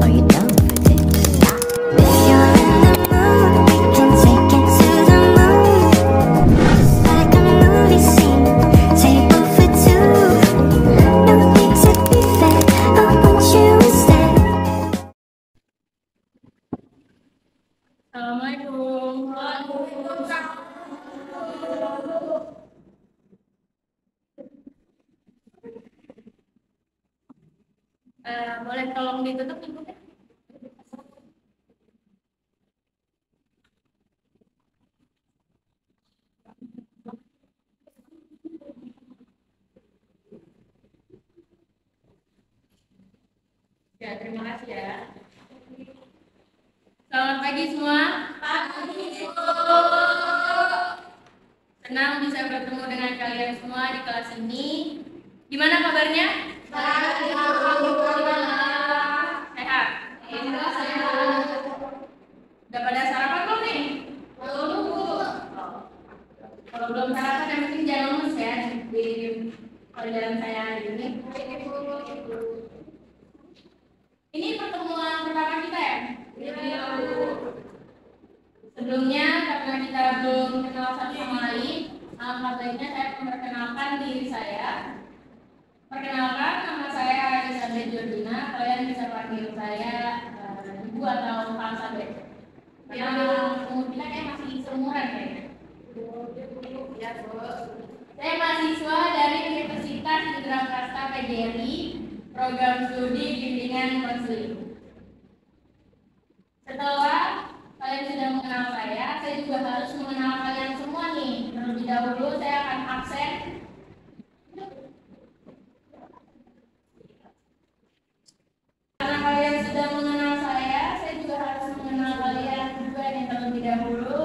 are you down for this? If you're in the mood, we can take it to the moon. Just like a movie scene, table for two. No need to be fair, I want you instead. Assalamualaikum. Boleh tolong ditutup pintunya? Ya, terima kasih ya. Selamat pagi semua. Pagi. Senang bisa bertemu dengan kalian semua di kelas ini. Gimana kabarnya? Baik. Sehat? Sehat. Udah pada sarapan belum nih? Belum. Kalau belum sarapan yang penting jangan lemes ya di pelajaran saya hari ini. Ini pertemuan pertama kita ya? Iya. Sebelumnya karena kita belum kenal satu sama lain, alangkah baiknya saya memperkenalkan diri saya. Perkenalkan, nama saya Elizabeth Jordina. Kalian bisa panggil saya Ibu atau Kang Sabet. Karena umur kita kayak masih seumuran kayaknya. Ya, Bu. Saya mahasiswa dari Universitas Indraprasta PGRI, program studi bimbingan konseling. Setelah kalian sudah mengenal saya juga harus mengenal kalian semua nih. Terlebih dahulu saya akan absen. Karena kalian sudah mengenal saya juga harus mengenal kalian juga nih terlebih dahulu.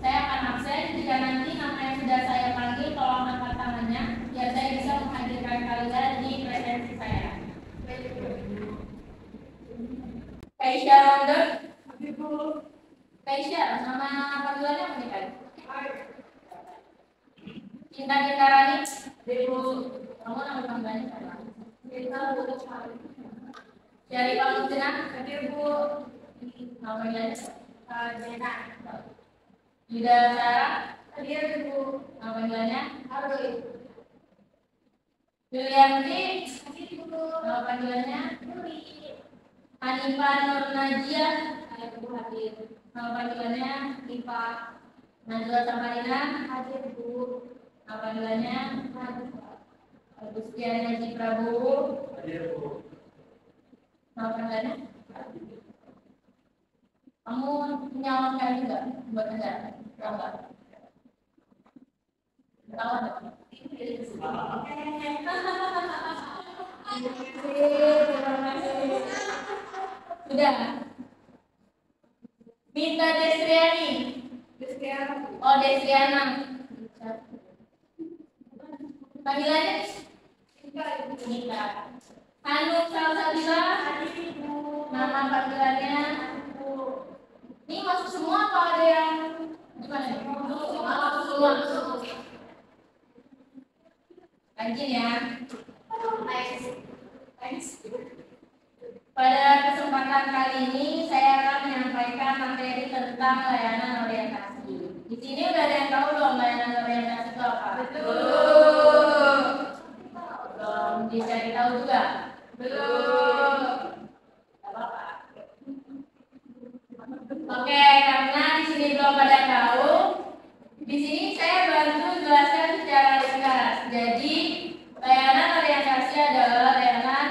Saya akan absen jika nanti nama yang sudah saya panggil tolong angkat tangannya biar saya bisa menghadirkan kalian di presensi saya. Kaisha Rondon. Kaisha, nama panggilannya apa nih kan? Cinta Cintarani. Ibu, kamu nama panggilannya apa? Dari kamu senang? Ibu, nama panggilannya? Jena. Yuda Sarah. Ibu, nama panggilannya? Arwi. Yulianti. Nama panggilannya? Yuri. Hanifah Nur Najia. Hadir. Nama panggilannya Ipa. Najwa Samarina. Hadir, Bu. Nama panggilannya Agustian Haji Prabowo. Hadir, Bu. Nama panggilannya? Kamu menyalonkan juga buat negara? Enggak. Tahu enggak? Sudah. Minta Desriani. Oh, Desriana. Panggilannya? Nika. Hanum Salsabila. Nama panggilannya? Ini masuk semua apa ada yang gimana? Masuk semua. Rajin ya. Thanks. Pada kesempatan kali ini saya akan menyampaikan materi tentang layanan orientasi. Di sini udah ada yang tahu belum layanan orientasi itu apa? Belum. Belum dicari tahu juga? Belum. Gak apa-apa. Oke, karena di sini belum pada tahu, di sini saya bantu jelaskan secara ringkas. Jadi layanan orientasi adalah layanan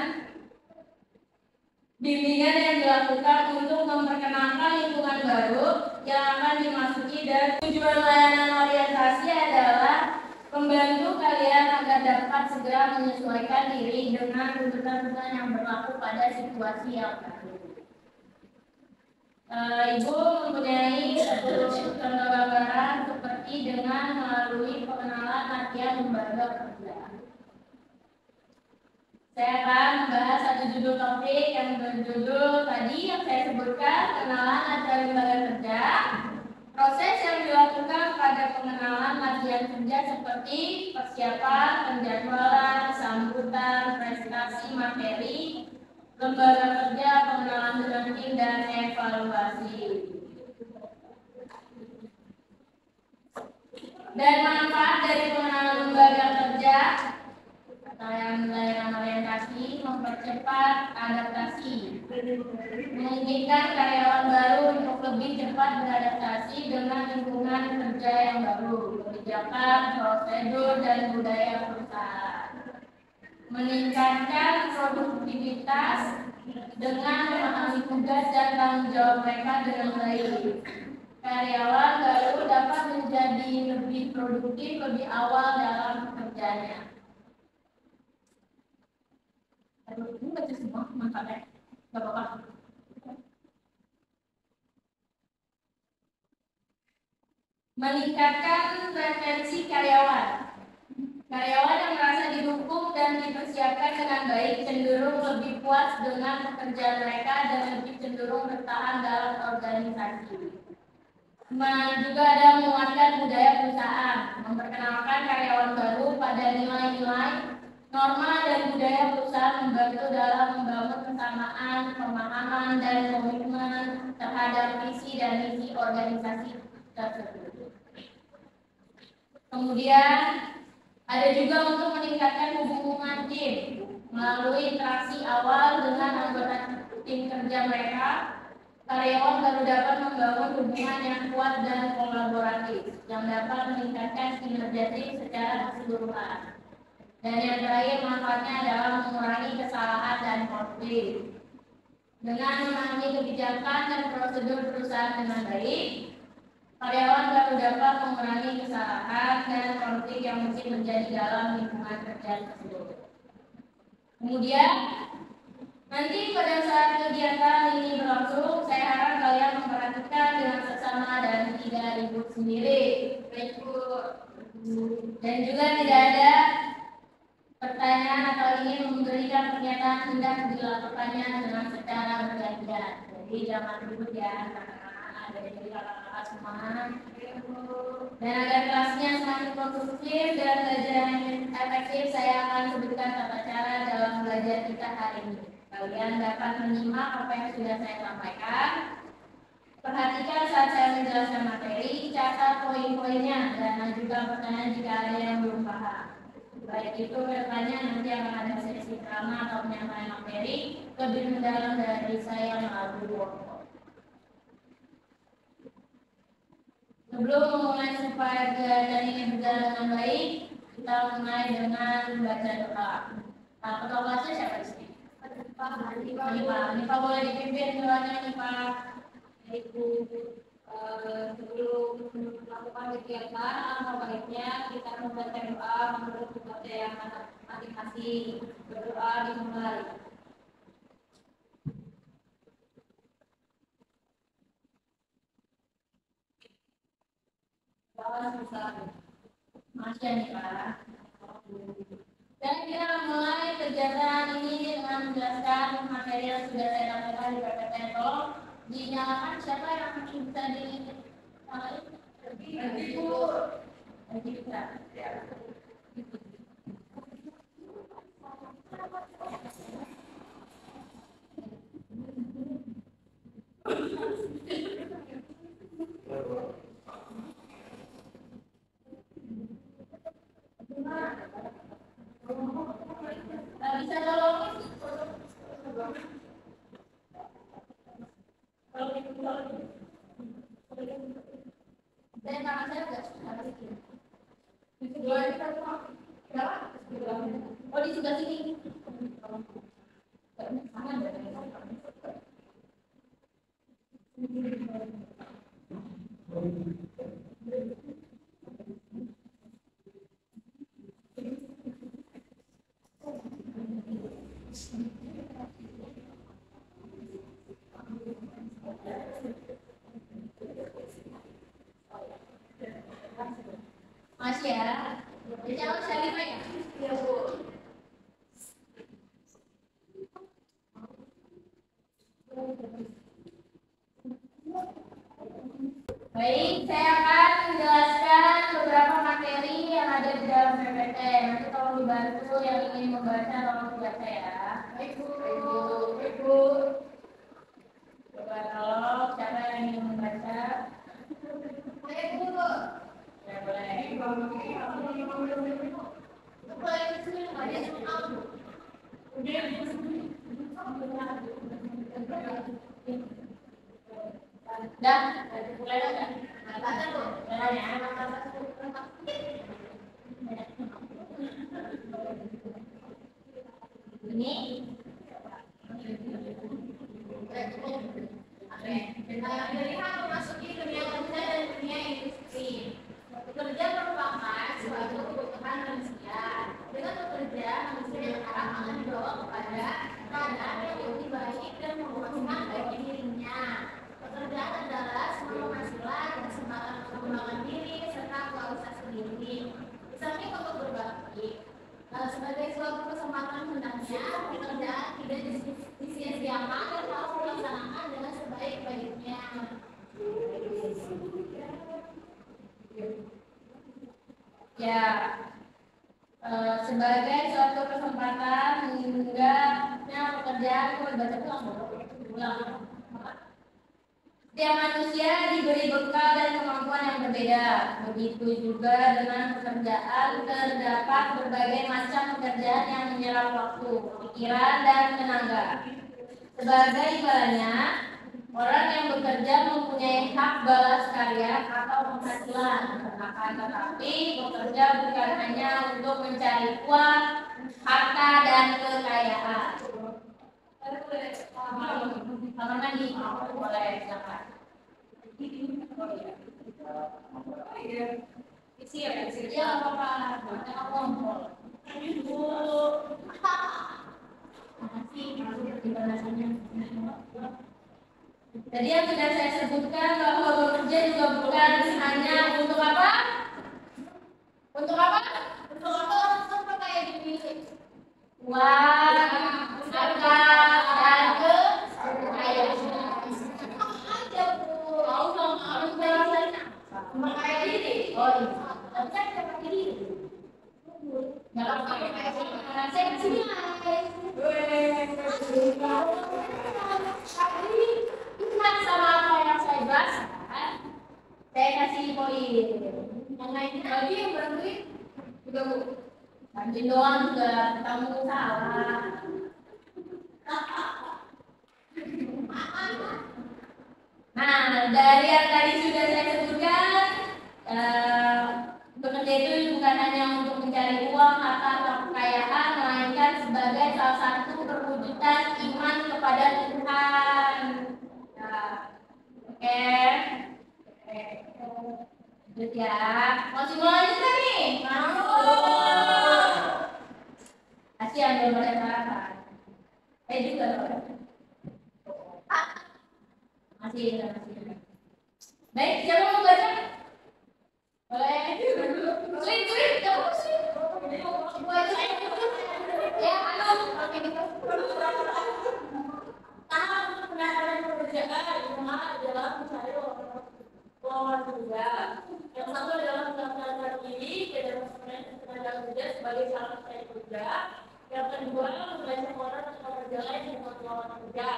bimbingan yang dilakukan untuk memperkenalkan lingkungan baru yang akan dimasuki, dan tujuan layanan orientasi adalah membantu kalian agar dapat segera menyesuaikan diri dengan tuntutan-tuntutan yang berlaku pada situasi yang baru. Ibu mempunyai contoh gambaran seperti dengan melalui pengenalan latihan lembaga kerja. Saya akan membahas satu judul topik yang berjudul tadi yang saya sebutkan, pengenalan latihan lembaga kerja. Proses yang dilakukan pada pengenalan latihan kerja seperti persiapan, penjadwalan, sambutan, prestasi materi, lembaga kerja, pengenalan Dan manfaat dari pengenalan lembaga kerja layanan orientasi mempercepat adaptasi, memungkinkan karyawan baru untuk lebih cepat beradaptasi dengan lingkungan kerja yang baru, kebijakan, prosedur, dan budaya perusahaan, meningkatkan produktivitas dengan memahami tugas dan tanggung jawab mereka dengan baik. Karyawan baru dapat menjadi lebih produktif lebih awal dalam pekerjaannya. Ini baca semua manfaatnya, nggak apa-apa. Meningkatkan retensi karyawan. Karyawan yang merasa didukung dan dipersiapkan dengan baik cenderung lebih puas dengan pekerjaan mereka dan lebih cenderung bertahan dalam organisasi. Juga ada menguatkan budaya perusahaan, memperkenalkan karyawan baru pada nilai-nilai, norma dan budaya perusahaan membantu dalam membangun kesamaan, pemahaman, dan komitmen terhadap visi dan misi organisasi tersebut. Kemudian ada juga untuk meningkatkan hubungan tim melalui interaksi awal dengan anggota tim kerja mereka. Karyawan baru dapat membangun hubungan yang kuat dan kolaboratif yang dapat meningkatkan kinerja tim secara keseluruhan. Dan yang terakhir manfaatnya adalah mengurangi kesalahan dan konflik. Dengan memahami kebijakan dan prosedur perusahaan dengan baik, karyawan baru dapat mengurangi kesalahan dan konflik yang mungkin terjadi dalam lingkungan kerja tersebut. Kemudian, nanti pada saat kegiatan ini berlangsung, saya harap kalian memperhatikan dengan seksama dan tidak ribut sendiri. Dan juga tidak ada pertanyaan atau ingin memberikan pernyataan hendak dilakukannya dengan secara bergantian. Jadi jangan ribut ya, ada dari kakak-kakak semua. Dan agar kelasnya semakin konstruktif dan belajar yang efektif, saya akan sebutkan tata cara dalam belajar kita hari ini. Kalian dapat menyimak apa yang sudah saya sampaikan. Perhatikan saat saya menjelaskan materi, catat poin-poinnya, dan ajukan pertanyaan jika ada yang belum paham. Baik itu kedepannya nanti akan ada sesi drama atau penyampaian materi lebih mendalam dari saya melalui workshop. Sebelum memulai supaya kegiatan ini berjalan dengan baik, kita mulai dengan membaca doa. Ketua kelasnya siapa di sini? Pak boleh dipimpin doanya nih Pak. Ibu, sebelum melakukan kegiatan, alangkah baiknya kita membaca doa menurut baca yang masing-masing. Berdoa dimulai. Masya nih Pak. Dan kita mulai kegiatan ini dengan menjelaskan materi yang sudah saya sampaikan di PPT. Tolong dinyalakan siapa yang bisa dinyalakan? Ibu. Bisa tolong dan tangan saya nggak sedikit. Oh di sebelah sini. Masih ya. Jangan saya ya. Iya Bu. Baik, saya akan menjelaskan beberapa materi yang ada di dalam PPT. Nanti tolong dibantu yang ingin membaca tolong dibaca ya. Baik Bu. Baik Bu. Coba tolong siapa yang ingin membaca? Baik Bu. Ya boleh. Udah, mulai udah. Ini. Pilihan memasuki dunia kerja dan dunia industri. Bekerja merupakan suatu kebutuhan manusia. Dengan bekerja, manusia berharap akan dibawa kepada keadaan yang lebih baik dan memuaskan bagi dirinya. Pekerjaan adalah sebuah penghasilan, kesempatan untuk mengembangkan diri, serta kualitas diri. Misalnya untuk berbakti. Sebagai suatu kesempatan hendaknya pekerjaan tidak disia-siakan dan harus dilaksanakan dengan sebaik-baiknya. Ya, sebagai suatu kesempatan hendaknya pekerjaan ulang. Setiap manusia diberi bekal dan kemampuan yang berbeda. Begitu juga dengan pekerjaan, terdapat berbagai macam pekerjaan yang menyerap waktu, pikiran, dan tenaga. Sebagai imbalannya, orang yang bekerja mempunyai hak balas karya atau penghasilan. Akan tetapi, bekerja bukan hanya untuk mencari uang, harta, dan kekayaan. Kamar mandi boleh silakan. Isi ya apa-apa. Tadi yang sudah saya sebutkan bahwa bekerja juga bukan hanya untuk apa? Untuk apa? Untuk kayak gini. Uang, harta, dan kekayaan. Aja Bu. Harus memperkaya diri. Oh iya. Tapi kan kita pakai diri. Nggak apa-apa. Saya kesini ingat sama apa yang saya bahas. Saya kasih poin. Yang lainnya lagi yang berduit juga Bu. Bantuin doang juga, kamu salah. Nah, dari yang tadi sudah saya sebutkan, bekerja itu bukan hanya untuk mencari uang atau kekayaan, melainkan sebagai salah satu perwujudan iman kepada Tuhan. Nah, oke. Lanjut ya. Masih mau lanjut kan nih? Kasihan belum ada sarapan. Juga loh. Masih. Baik, siapa mau baca? Boleh. Sulit, kamu sulit. Ya, halo. Oke, gitu. Tahap penanganan pekerjaan adalah mencari lowongan kerja. Yang satu adalah mendaftarkan diri ke Departemen Tenaga Kerja sebagai calon pencari kerja. Yang kedua, mengajak orang atau kerja lain yang membuat lowongan kerja.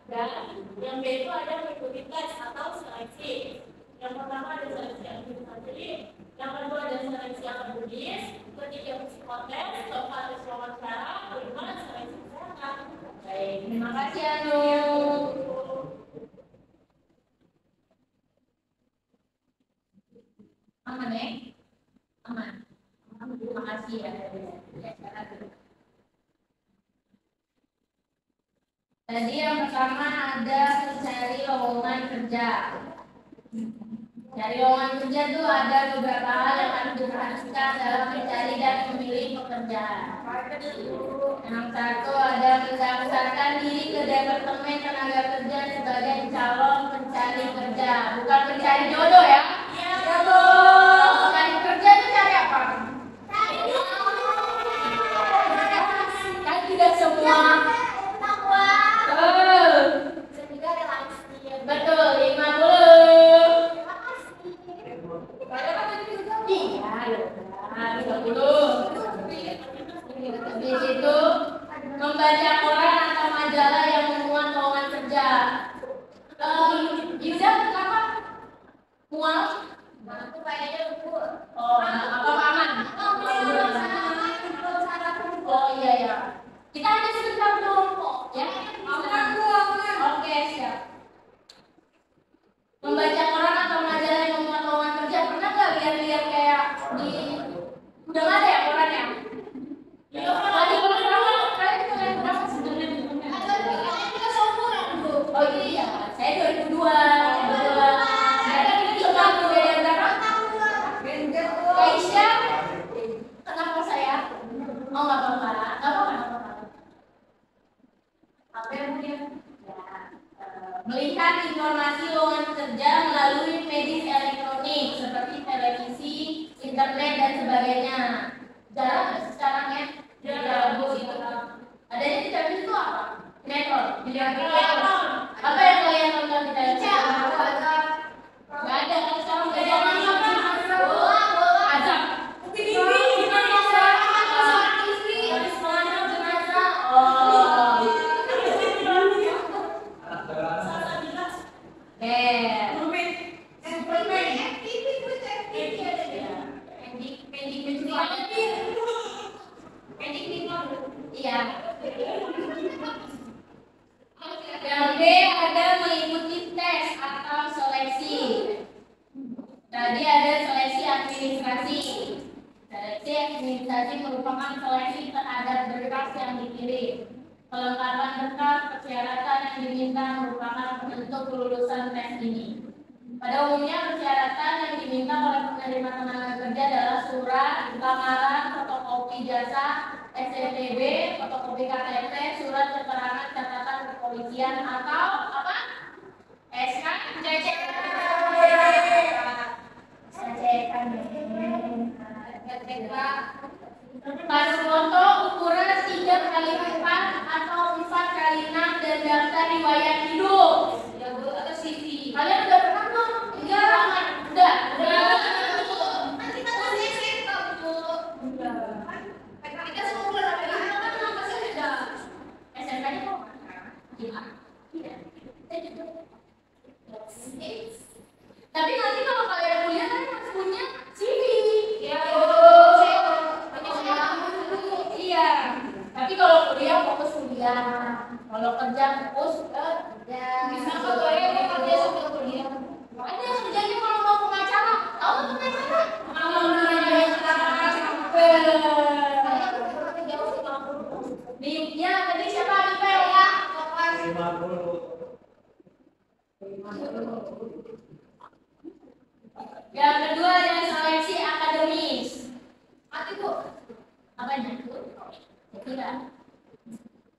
Dan yang B itu ada mengikuti tes atau seleksi. Yang pertama ada seleksi administratif, yang kedua ada seleksi akademis, ketiga psikotes, keempat ada wawancara, kelima seleksi kesehatan. Baik, terima kasih Anu. Aman ya? Aman. Terima kasih ya. Tadi yang pertama ada mencari lowongan kerja. Cari lowongan kerja itu ada beberapa hal yang harus diperhatikan dalam mencari dan memilih pekerjaan. Yang satu ada mendaftarkan diri ke Departemen Tenaga Kerja sebagai calon pencari kerja, bukan pencari jodoh ya. Cari kerja itu cari apa? Kan tidak semua. Betul, 50. Iya, 30. Habis itu membaca koran atau majalah yang memuat lowongan kerja. Yuda kenapa? Mual? Aku kayaknya lupa. Oh, apa aman? Oh iya ya. Kita hanya sebentar dulu kok, ya. Oke, siap. Melihat informasi lowongan kerja melalui media elektronik seperti televisi, internet dan sebagainya. Jarang sekarang ya. Jarang itu. Adanya di televisi itu apa? Sinetron. Apa yang kalian tonton di televisi? Gak ada kan sekarang nggak ada. Azab. Yang B ada mengikuti tes atau seleksi. Tadi ada seleksi administrasi. Seleksi administrasi merupakan seleksi terhadap berkas yang dikirim. Kelengkapan berkas persyaratan yang diminta merupakan penentu kelulusan tes ini. Pada umumnya persyaratan yang diminta oleh penerima tenaga kerja adalah surat lamaran, fotokopi jasa, STTB, fotokopi KTP, surat keterangan catatan kepolisian atau apa? SK Pasu foto ukuran 3x4 atau 4x6 dan daftar riwayat hidup. Ya Bu, atau CV. Kalian udah pernah belum? Enggak. Udah. Kan kita masih SMK, Bu. Kita semua udah masih ada. SMK-nya kok? Iya. Tapi nanti kalau kalian kuliah kan harus punya CV. Ya. Iya. Tapi kalau kuliah fokus kuliah. Kalau kerja fokus kerja. Bisa nggak boleh kerja sambil kuliah? Ada kerjanya kalau mau pengacara. Tahu pengacara? Mau pengacara sampai. Ya, tadi siapa Nipel ya? 50. Yang kedua adalah seleksi akademis. Apa itu? Apanya itu? Kira.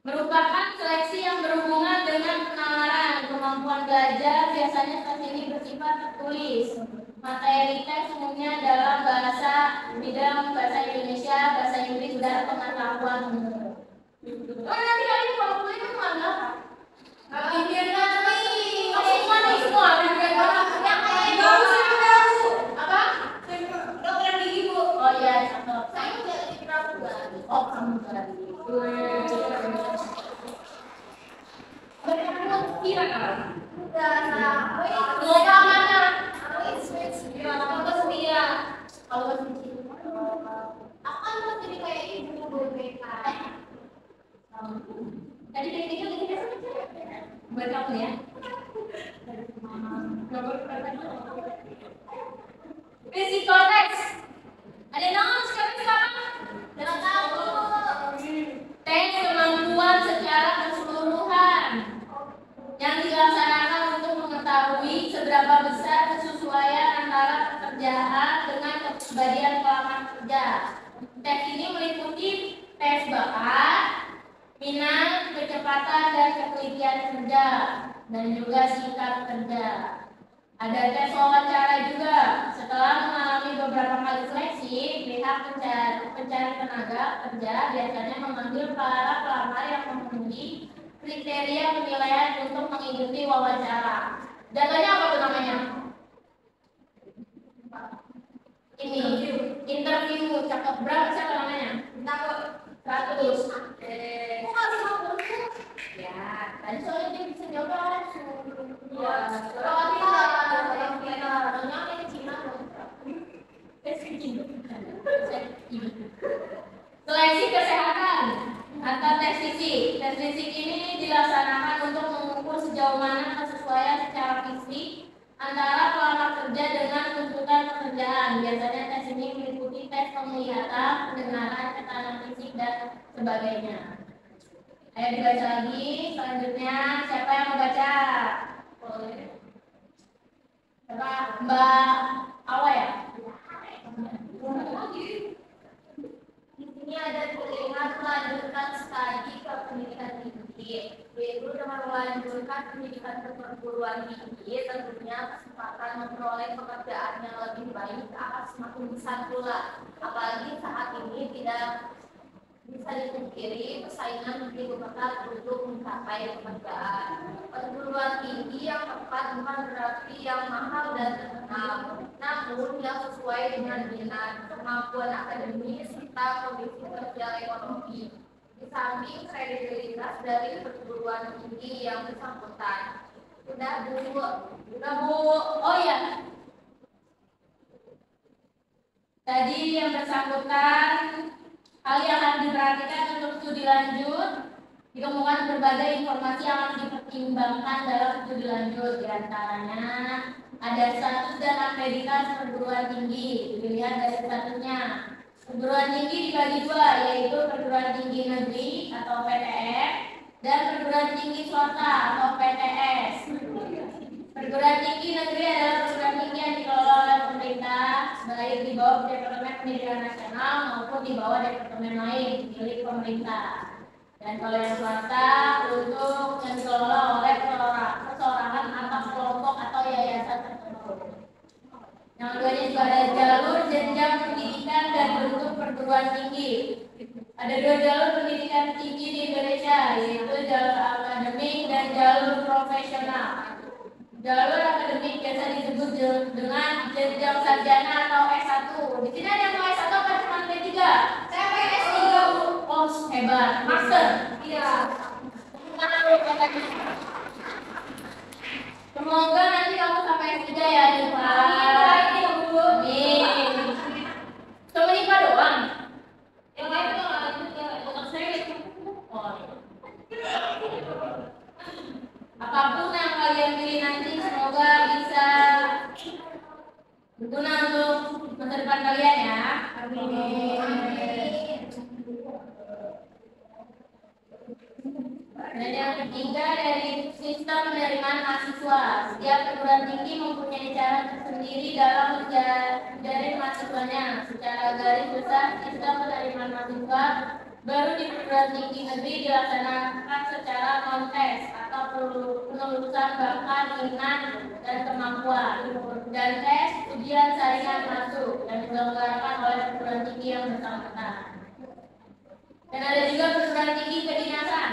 Merupakan seleksi yang berhubungan dengan penalaran kemampuan belajar. Biasanya tes ini bersifat tertulis. Materi tes umumnya dalam bahasa bidang bahasa Indonesia, bahasa Inggris, dan pengetahuan umum. Oh, nanti kalian kalau kuliah itu mana? Bimbingan nih. Semua nih semua. Bimbingan yang kayak apa? Dokter gigi Bu. Oh iya, cakep. Saya udah jadi perawat. Oh, kamu tadi. Kira kan? Udah mana? Kalau akan jadi kayak ibu BK. Tadi kita buat kamu ya. Psikotes. Ada nama sekarang? Tidak tahu. Tes kemampuan secara keseluruhan yang dilaksanakan untuk mengetahui seberapa besar kesesuaian antara pekerjaan dengan kepribadian pelamar kerja. Tes ini meliputi tes bakat, minat, kecepatan dan ketelitian kerja, dan juga sikap kerja. Ada tes wawancara juga. Setelah mengalami beberapa kali seleksi, pihak pencari tenaga kerja biasanya memanggil para pelamar yang memenuhi kriteria penilaian untuk mengikuti wawancara. Datanya apa tuh namanya? Ini interview. Cakep. Berapa siapa namanya? 100. Kok harus 50? Ya, tadi soalnya dia bisa jawab langsung. Ya, seleksi kesehatan atau tes fisik. Tes fisik ini dilaksanakan untuk mengukur sejauh mana kesesuaian secara fisik antara pelamar kerja dengan tuntutan pekerjaan. Biasanya tes ini meliputi tes penglihatan, pendengaran, keterangan fisik dan sebagainya. Ayo dibaca lagi. Selanjutnya siapa yang mau baca? Mbak Awa ya? Di sini ada terlihat melanjutkan studi ke pendidikan tinggi. yaitu dengan melanjutkan pendidikan perguruan tinggi, tentunya kesempatan memperoleh pekerjaan yang lebih baik akan semakin besar pula. Apalagi saat ini tidak bisa dipungkiri persaingan begitu ketat untuk mencapai pekerjaan. Perguruan tinggi yang tepat bukan berarti yang mahal dan terkenal, namun yang sesuai dengan minat, kemampuan akademis, serta kondisi sosial ekonomi. Di samping kredibilitas dari perguruan tinggi yang bersangkutan. Udah Bu. Oh ya, tadi yang bersangkutan hal yang harus diperhatikan untuk studi lanjut, ditemukan berbagai informasi yang harus dipertimbangkan dalam studi lanjut. Di antaranya ada status dan akreditasi perguruan tinggi. Dilihat dari statusnya. Perguruan tinggi dibagi dua, yaitu perguruan tinggi negeri atau PTN dan perguruan tinggi swasta atau PTS. Perguruan tinggi negeri adalah perguruan tinggi yang dikelola oleh pemerintah, baik di bawah Departemen Pendidikan Nasional maupun di bawah departemen lain milik pemerintah. Dan kalau yang swasta untuk yang dikelola oleh perseorangan atau kelompok atau yayasan tertentu. Yang keduanya juga ada jalur jenjang pendidikan dan bentuk perguruan tinggi. Ada dua jalur pendidikan tinggi di Indonesia, yaitu jalur akademik dan jalur profesional. Jalur akademik biasa disebut dengan jenjang sarjana atau S1. Di sini ada yang mau S1 apa cuma D3? Saya pakai S3, Bu. Oh, hebat. Master? Iya. Semoga nanti kamu sampai S3 ya, Diva. Amin. Cuma Diva doang? Yang lain tuh nggak lanjut ya. Untuk saya itu. Apapun yang kalian pilih nanti semoga bisa berguna untuk masa depan kalian ya. Amin. Dan yang ketiga dari sistem penerimaan mahasiswa. Setiap perguruan tinggi mempunyai cara tersendiri dalam menjaring mahasiswanya. Secara garis besar sistem penerimaan mahasiswa baru di perguruan tinggi negeri dilaksanakan secara non-tes atau penelusuran bakat, minat, dan kemampuan. Dan tes ujian saringan masuk yang diselenggarakan oleh perguruan tinggi yang bersangkutan. Dan ada juga perguruan tinggi kedinasan.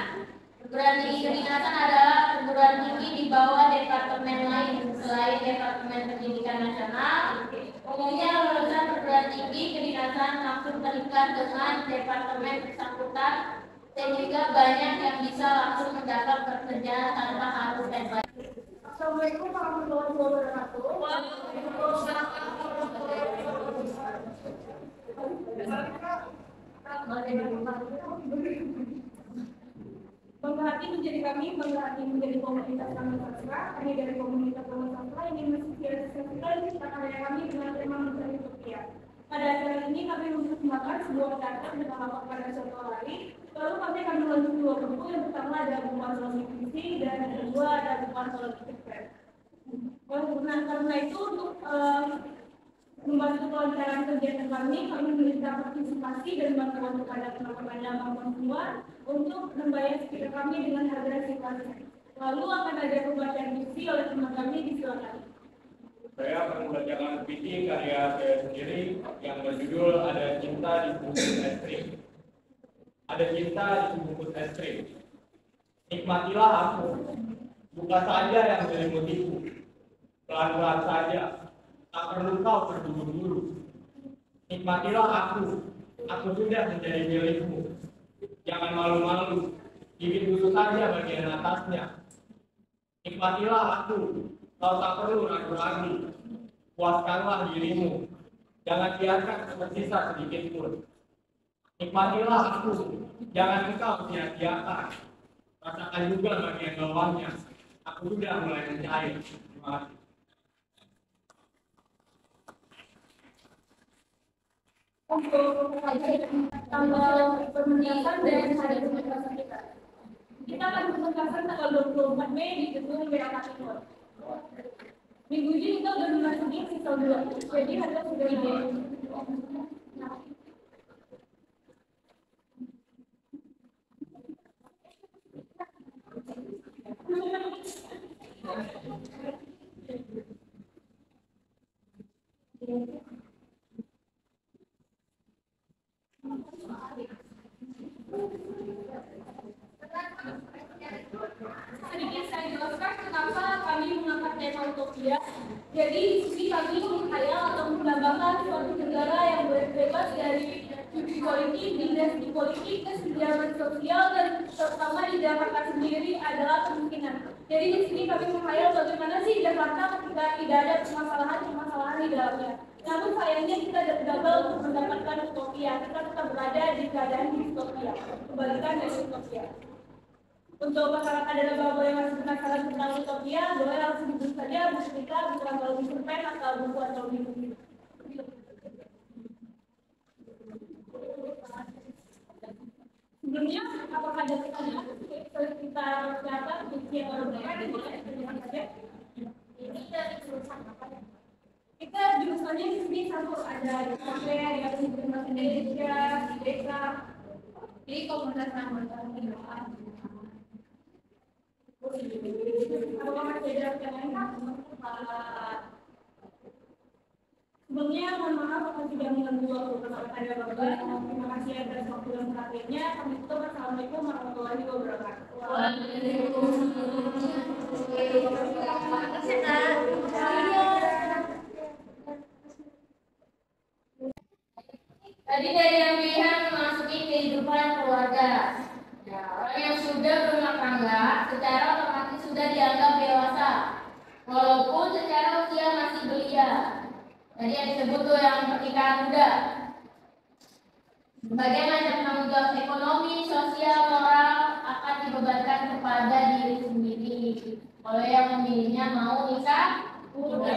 Perguruan tinggi kedinasan adalah perguruan tinggi di bawah departemen lain selain Departemen Pendidikan Nasional. Umumnya lulusan perguruan tinggi kedinasan langsung terikat dengan departemen bersangkutan sehingga banyak yang bisa langsung mendapat pekerjaan tanpa harus S1. Assalamualaikum warahmatullahi wabarakatuh. Bangga hati menjadi kami, bangga hati menjadi komunitas kami sastra. Kami dari komunitas kami sastra ingin mensosialisasikan cita karya kami dengan tema mencari rupiah. Pada acara ini kami mempersembahkan sebuah karya dengan lapak pada contoh lari. Lalu kami akan melanjut dua buku, yang pertama ada bukuan sologi puisi dan yang kedua ada bukuan sologi cerpen. Karena itu untuk membantu kelancaran kegiatan kami memberikan partisipasi dan bantuan kepada teman-teman yang mahasiswa untuk membayar stiker kami dengan harga simulasi. Lalu akan ada pembacaan puisi oleh teman kami, disilakan. Saya akan membacakan puisi karya saya sendiri yang berjudul Ada Cinta di Sebungkus Es Krim. Ada cinta di sebungkus es krim. Nikmatilah aku, buka saja yang menyelimuti. Pelan-pelan saja, tak perlu kau terburu-buru. Nikmatilah aku sudah menjadi milikmu. Jangan malu-malu, bibit dulu saja bagian atasnya. Nikmatilah aku, kau tak perlu ragu-ragu. Puaskanlah dirimu, jangan biarkan tersisa sedikit pun. Nikmatilah aku, jangan engkau sia-siakan. Rasakan juga bagian bawahnya. Aku sudah mulai mencair. Terima kasih. Untuk tanggal penugasan dan hari penugasan kita akan penugasan tanggal 24 Mei di gedung BAK Timur. Minggu ini kita udah memasuki sisa 2, jadi harga sudah ide. Sedikit saya jelaskan kenapa kami mengangkat tema utopia. Jadi di sini kami menghayal atau mendambakan suatu negara yang bebas dari politik, dinasti politik, kesenjangan sosial, dan terutama di Jakarta sendiri adalah kemungkinan. Jadi di sini kami menghayal bagaimana sih Jakarta ketika tidak ada permasalahan di dalamnya. Namun sayangnya kita gagal untuk mendapatkan utopia. Kita tetap berada di keadaan distopia, kebalikan dari utopia. Untuk masyarakat dan bapak yang masih penasaran tentang utopia, boleh langsung dibeli saja buku kita, buku atau buku pen atau buku atau buku. Sebelumnya, apakah ada pertanyaan sekitar siapa, visi atau berapa? Boleh saja. Ini dari jurusan apa ya? Kita jurusannya di sini satu ada di kafe, ada di Bahasa Indonesia, di desa. Jadi komunitas anggota di bawah. Apakah masih ada yang lain? Sebelumnya, mohon maaf kalau tidak mengganggu waktu ada bapak. Terima kasih atas waktu dan perhatiannya. Kami tutup. Assalamualaikum warahmatullahi wabarakatuh. Tadi dari yang pilihan memasuki kehidupan keluarga. Ya, orang yang sudah berumah tangga secara otomatis sudah dianggap dewasa, walaupun secara usia masih belia. Tadi yang disebut tuh yang pernikahan muda. Berbagai macam tanggung jawab ekonomi, sosial, moral akan dibebankan kepada diri sendiri. Kalau yang memilihnya mau nikah muda.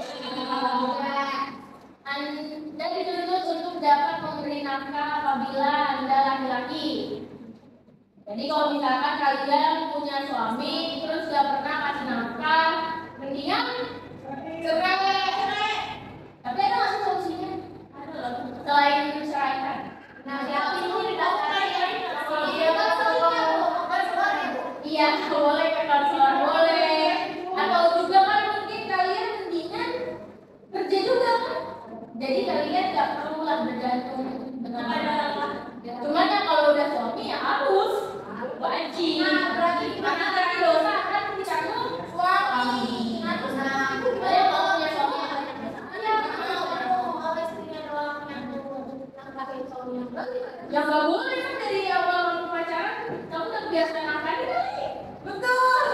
Anda dituntut untuk dapat memberi nafkah apabila Anda laki-laki. Jadi kalau misalkan kalian punya suami terus gak pernah kasih nafkah, mendingan cerai. Tapi ada nggak solusinya? Ada loh. Selain menceraikan. Nah, yang ini didaftarkan iya, boleh ke konselor, boleh. Atau juga kan mungkin kalian mendingan kerja juga kan? Jadi kalian gak perlu lah bergantung dengan orang. Cuman ya kalau udah suami ya harus wajib. Nah, berarti gimana dari dosa kan ditanggung suami. Saya kalau punya suami ya nggak boleh kan dari awal pacaran kamu udah biasa nafkahin kali. Betul.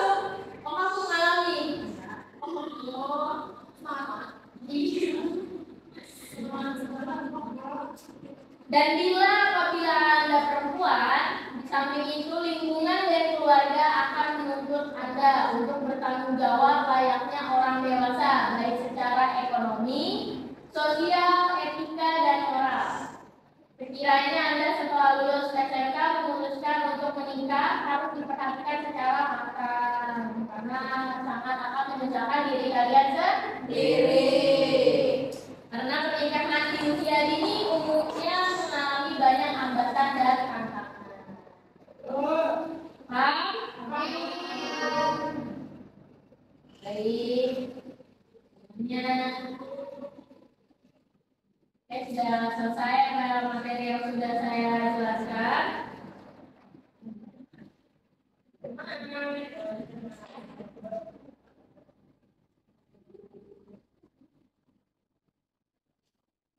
Oh aku mengalami. Dan apabila Anda perempuan, di samping itu lingkungan dan keluarga akan menuntut Anda untuk bertanggung jawab layaknya orang dewasa, baik secara ekonomi, sosial, etika, dan moral. Sekiranya Anda setelah lulus SMK memutuskan untuk menikah, harus diperhatikan secara matang karena sangat akan membesarkan diri kalian sendiri. Karena pernikahan di usia dini umumnya mengalami banyak hambatan dan tantangan. Paham? Baik. Sudah selesai materi yang sudah saya jelaskan.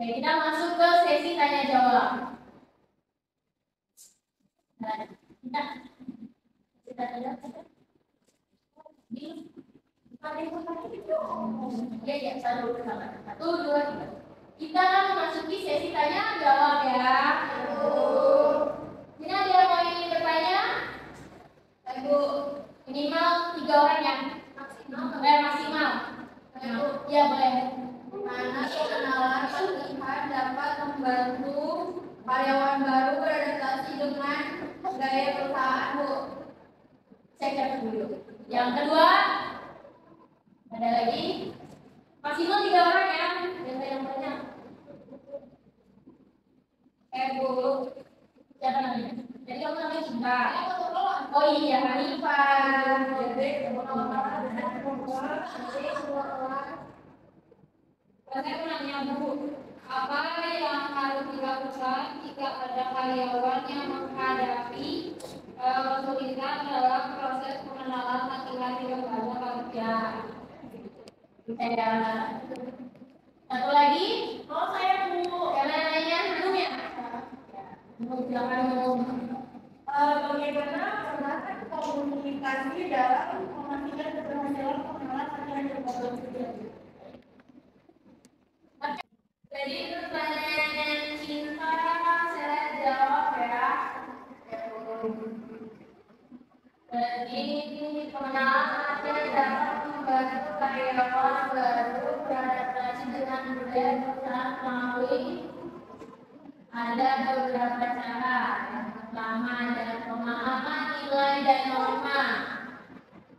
Oke, kita masuk ke sesi tanya jawab. Kita tanya jawab. Ya, satu, dua, tiga. Kita akan memasuki sesi tanya jawab ya. Ini ada yang mau ingin bertanya? Ibu, minimal 3 orang ya? Maksimal. Ya boleh. Karena pengenalan pelatihan dapat membantu karyawan baru beradaptasi dengan gaya perusahaan, Bu. Saya catat dulu. Yang kedua, ada lagi? Maksimal 3 orang ya? Yang banyak. Bu, siapa namanya? Jadi kamu namanya Cinta. Oh iya, Hanifah. Saya menanya Bu, apa yang harus dilakukan jika ada karyawan yang menghadapi kesulitan dalam proses pengenalan laki-laki lembaga kerja? Satu lagi, Oh saya Bu, yang lain-lainnya Hanum ya? Silakan Hanum. bagaimana peran komunikasi dalam memastikan keberhasilan pengenalan laki-laki lembaga kerja? Jadi pertanyaan Cinta saya jawab ya. Jadi pengenalan laki-laki dapat membantu karyawan baru beradaptasi dengan budaya perusahaan melalui ada beberapa cara. Yang pertama adalah pemahaman nilai dan norma.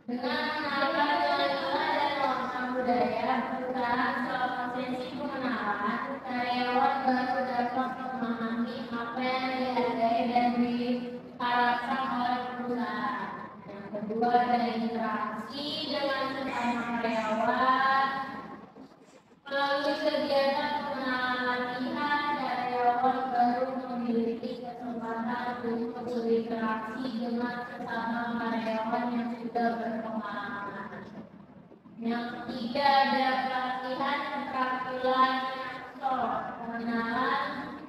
Dengan mengenalkan nilai-nilai dan norma budaya perusahaan selama sesi pengenalan, karyawan baru dapat memahami apa yang dihargai dan diharapkan oleh perusahaan. Yang kedua adalah interaksi dengan sesama karyawan. Melalui kegiatan pengenalan latihan, karyawan baru memiliki kesempatan untuk berinteraksi dengan sesama karyawan yang sudah berpengalaman. Yang ketiga ada pelatihan keterampilan soft. Pengenalan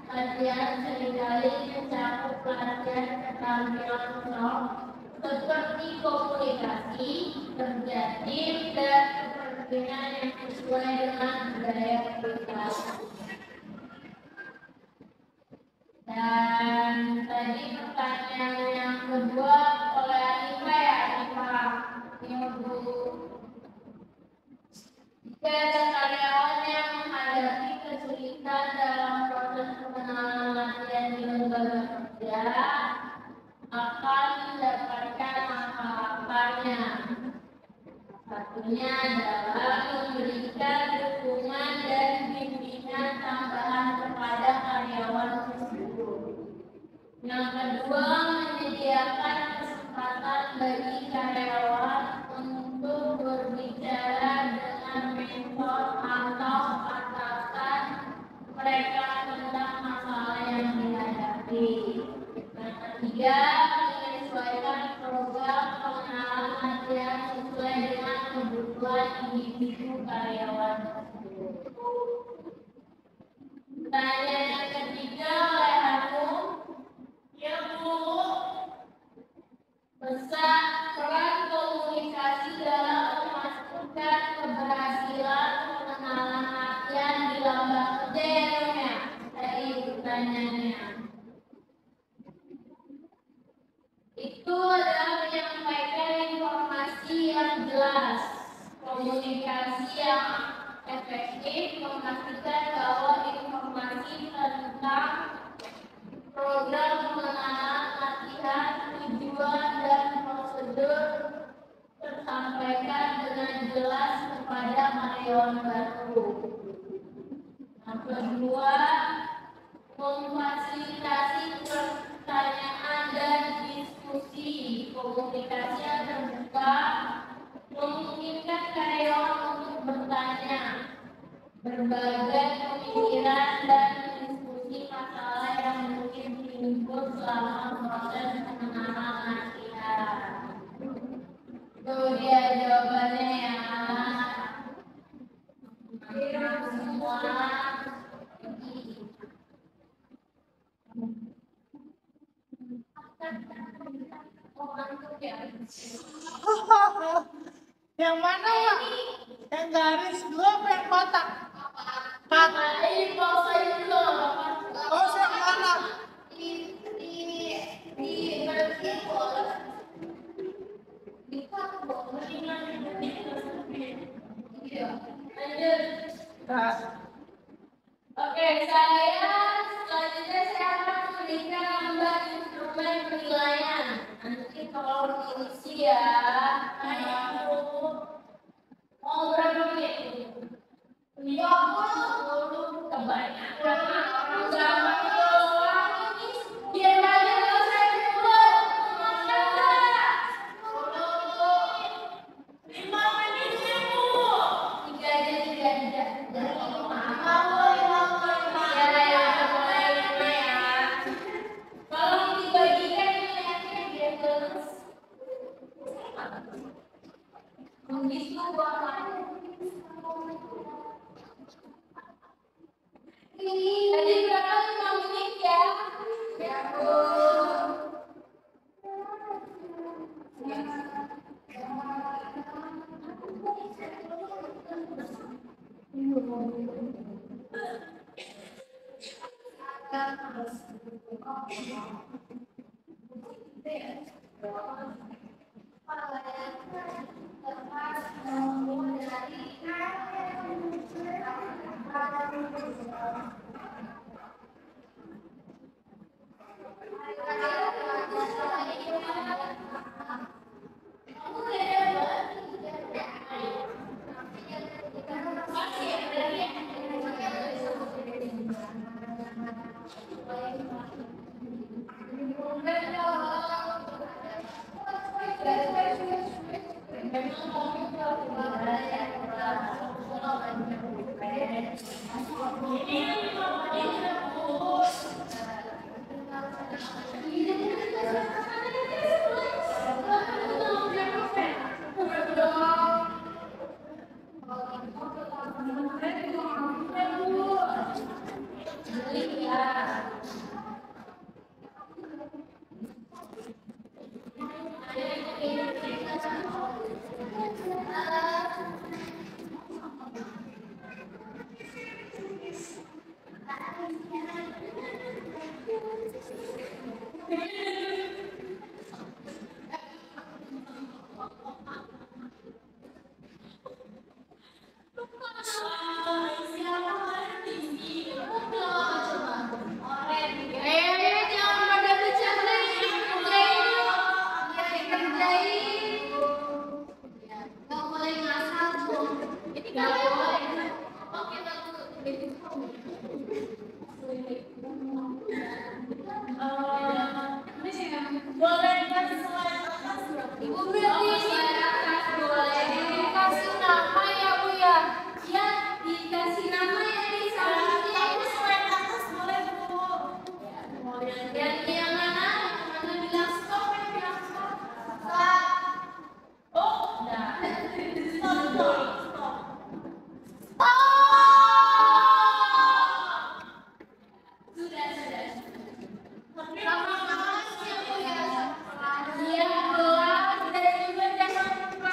latihan seringkali mencakup pelatihan keterampilan soft seperti komunikasi, kerja tim, dan kepemimpinan yang sesuai dengan budaya perusahaan. Dan tadi pertanyaan yang kedua oleh Hanifah ya, Hanifah. Ini Bu. Jika ada karyawan yang menghadapi kesulitan dalam proses pengenalan latihan di lembaga kerja, akan mendapatkan apa-apanya. Satunya adalah memberikan dukungan dan bimbingan tambahan kepada karyawan tersebut. Yang kedua, menyediakan kesempatan bagi karyawan untuk berbicara dengan mentor atau atasan mereka tentang masalah yang dihadapi. Yang ketiga, menyesuaikan program pengenalan latihan sesuai dengan kebutuhan individu karyawan tersebut. Pertanyaan yang ketiga oleh Hanum. Ya Bu, Peran komunikasi dalam memastikan keberhasilan pengenalan latihan di lembaga kerja ya Hanum ya? Tadi pertanyaannya. Itu adalah menyampaikan informasi yang jelas, komunikasi yang efektif, memastikan bahwa informasi tentang program pengenalan latihan, tujuan dan prosedur tersampaikan dengan jelas kepada karyawan baru. Yang kedua, memfasilitasi pertanyaan dan diskusi. Komunikasi yang terbuka memungkinkan karyawan untuk bertanya, berbagai pemikiran dan diskusi masalah yang mungkin timbul selama proses pengenalan latihan. Itu dia jawabannya ya. Semua yang mana Wak? Yang garis belum yang kotak? ini pausa dulu. Oh yang mana? Oke, selanjutnya saya akan memberikan lembar instrumen penilaian. Nanti kalau diisi ya, mau berapa menit? 50 kebanyakan. Jangan doang ini biar aja saya dulu. Jadi berapa 5 menit ya? Ya Bu. Jangan pada bercanda ini, kerjain yuk. Kerjain. Nggak boleh ngasal tuh. Ini nggak boleh. Oke, boleh kasih slide atas nggak? Ibu berarti boleh dikasih nama ya Bu ya? Ya, dikasih nama ya di sampingnya. Ini slide atas boleh Bu. Yang mana? Yang mana bilang stop? Yang bilang stop. Stop. Oh, udah. Stop, stop, stop. Stop. Sudah. Sama-sama ya Bu ya. Iya Bu, dan juga jangan lupa.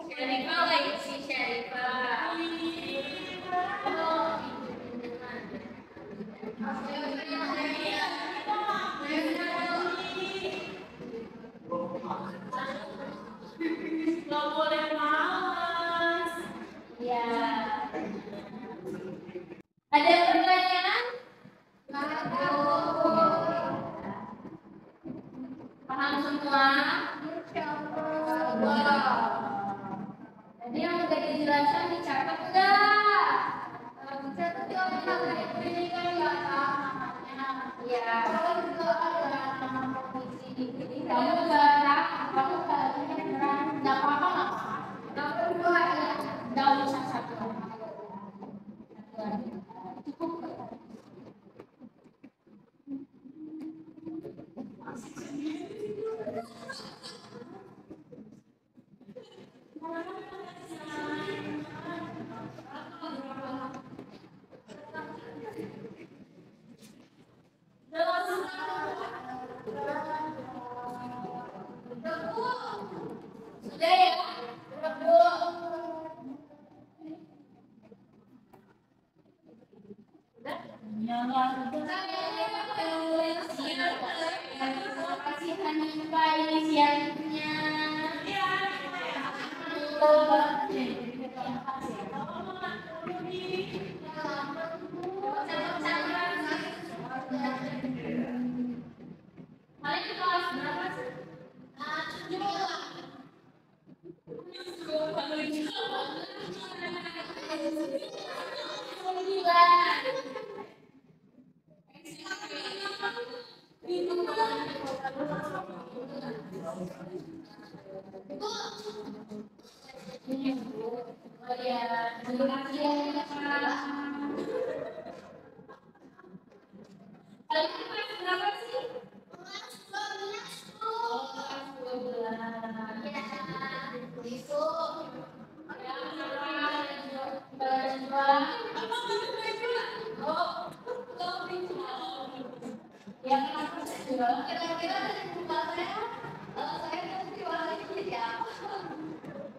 Syarifah lagi si Syarifah. Nggak boleh malas. Ya. Ada pertanyaan? Paham semua? Jadi yang udah dijelaskan dicatat enggak? Dicatat ini kan nggak tahu namanya. Iya. Kalau juga ada nama provinsi. Kamu nggak nggak apa-apa. Nggak perlu ya. Nggak usah satu. Cukup. Sudah ya? Terima kasih Hanifah inisiatifnya. Ini Bu. Oh ya, terima kasih ya Kak. Kalian kelas berapa sih? Kelas 12 Bu. Oh, kelas 12. Ya, itu. Ya, jualan. Oh, ya kenapa saya jual? Kira-kira dari muka saya nanti warnanya jadi apa?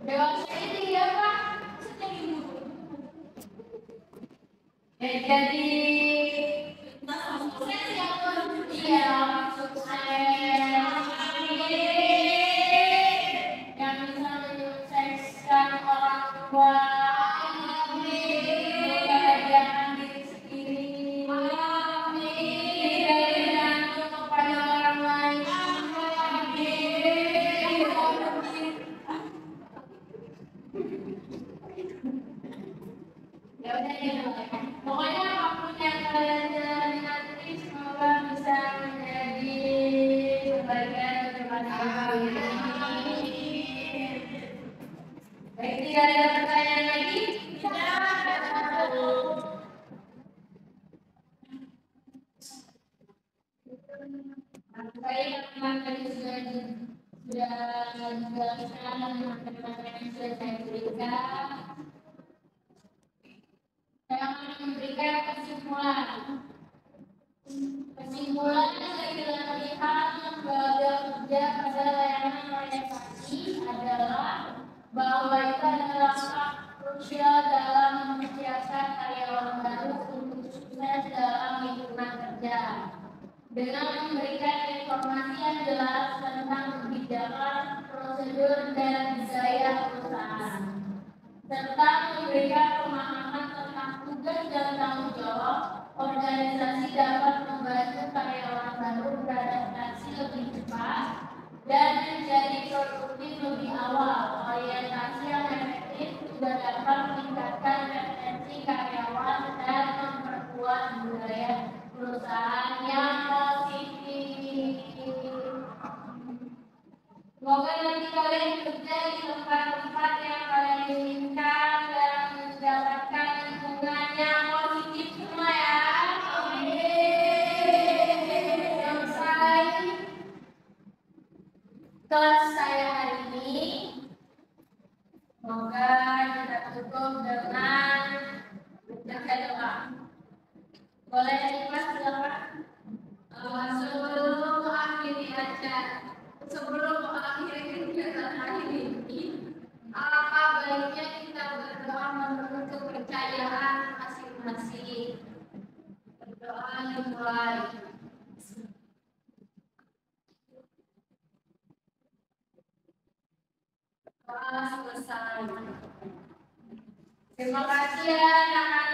Dewasa ini ya Pak, jadi jadi sukses ya Bun. Iya, sukses. Yang bisa menyukseskan orang tua. Membahagiakan diri sendiri. Tidak bergantung kepada orang lain. Ya udah ya. Pokoknya apapun yang kalian jalani nanti semoga bisa menjadi kebaikan kepada kalian. Baik, tidak ada pertanyaan lagi? Baik, teman-teman tadi sudah dijelaskan materi-materi yang sudah saya berikan. Saya akan memberikan kesimpulan. Kesimpulan yang saya tidak melihat lembaga kerja pada layanan orientasi adalah bahwa itu adalah hak krusial dalam mempersiapkan karyawan baru untuk sukses dalam lingkungan kerja. Dengan memberikan informasi yang jelas tentang kebijakan, prosedur, dan gaya perusahaan, serta memberikan pemahaman tentang tugas dan tanggung jawab, organisasi dapat membantu karyawan baru beradaptasi lebih cepat dan menjadi produktif lebih awal. Orientasi yang efektif juga dapat meningkatkan retensi karyawan dan memperkuat budaya perusahaan yang positif. Semoga nanti kalian bekerja di tempat-tempat yang kalian inginkan dan mendapatkan lingkungan yang positif semua ya. Selesai kelas saya hari ini. Semoga kita cukup dengan baca doa. Boleh ikhlas silakan. Sebelum mengakhiri acara, sebelum mengakhiri kegiatan hari ini, alangkah baiknya kita berdoa menurut kepercayaan masing-masing. Berdoa dimulai. Doa selesai. Terima kasih ya anak-anak.